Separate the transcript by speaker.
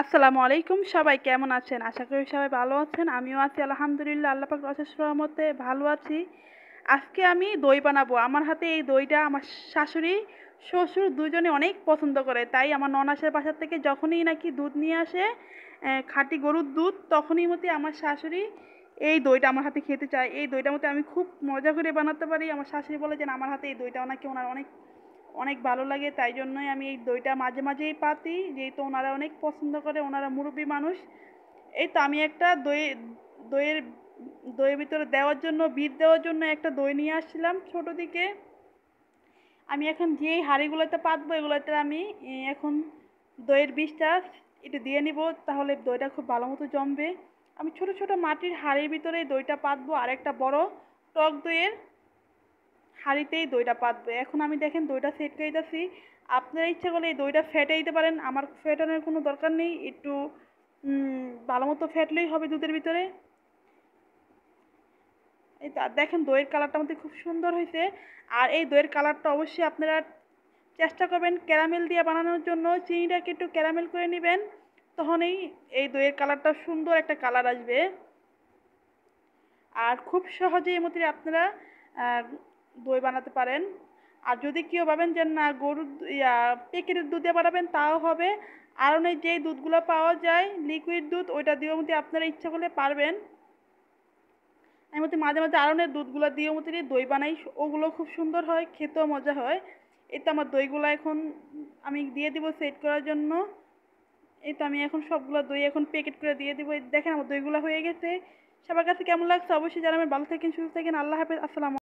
Speaker 1: আসসালামু আলাইকুম, সবাই কেমন আছেন? আশা করি সবাই ভালো আছেন। আমিও আছি আলহামদুলিল্লাহ, আল্লাহ পাকের অশেষ রহমতে ভালো আছি। আজকে আমি দই বানাবো। আমার হাতে এই দইটা আমার শাশুড়ি, শ্বশুর দুজনে অনেক পছন্দ করে। তাই আমার ননাসের বাসা থেকে যখনই নাকি দুধ নিয়ে আসে, খাঁটি গরুর দুধ, তখনই মতে আমার শাশুড়ি এই দইটা আমার হাতে খেতে চায়। এই দইটা মতে আমি খুব মজা করে বানাতে পারি। আমার শাশুড়ি বলে যে আমার হাতে এই দইটা নাকি ওনার অনেক অনেক ভালো লাগে, তাই জন্যই আমি এই দইটা মাঝে মাঝেই পাতি, যেহেতু ওনারা অনেক পছন্দ করে, ওনারা মুরব্বী মানুষ। এই তো আমি একটা দইয়ের দইয়ের ভিতরে দেওয়ার জন্য, বিট দেওয়ার জন্য একটা দই নিয়ে আসছিলাম ছোট দিকে। আমি এখন যেই হাঁড়িগুলোতে পাতবো এগুলোতে আমি এখন দইয়ের বীজটা একটু দিয়ে নিব, তাহলে দইটা খুব ভালো মতো জমবে। আমি ছোট ছোট মাটির হাঁড়ির ভিতরে দইটা পাতবো, আর একটা বড় টক দইয়ের হাঁড়িতেই দইটা পাতবে। এখন আমি দেখেন দইটা সেট করে দিতেছি। আপনারা ইচ্ছা করলে এই দইটা ফেটে দিতে পারেন, আমার ফেটানোর কোনো দরকার নেই। একটু ভালো মতো ফেটলেই হবে দুধের ভিতরে। এই দেখেন দইয়ের কালারটা আমাদের খুব সুন্দর হয়েছে। আর এই দইয়ের কালারটা অবশ্যই আপনারা চেষ্টা করবেন ক্যারামেল দিয়ে বানানোর জন্য। চিনিটাকে একটু ক্যারামেল করে নেবেন, তখনই এই দইয়ের কালারটা সুন্দর একটা কালার আসবে। আর খুব সহজেই এর মধ্যে আপনারা দই বানাতে পারেন। আর যদি কেউ ভাবেন যে না গরুর প্যাকেটের দুধে বানাবেন, তাও হবে। আর অনেক যেই দুধগুলো পাওয়া যায় লিকুইড দুধ, ওইটা দিয়েও মধ্যে আপনারা ইচ্ছা করলে পারবেন। আমি মধ্যে মাঝে মাঝে আরনের দুধগুলো দিয়ে মধ্যে দই বানাই, ওগুলো খুব সুন্দর হয়, খেতেও মজা হয়। এই তো আমার দইগুলো এখন আমি দিয়ে দিব সেট করার জন্য। এই তো আমি এখন সবগুলো দই এখন প্যাকেট করে দিয়ে দিব। দেখেন আমার দইগুলো হয়ে গেছে। সবার কাছে কেমন লাগছে অবশ্যই জানাবেন। ভালো থাকেন, সুস্থ থাকেন, আল্লাহ হাফেজ, আসসালাম।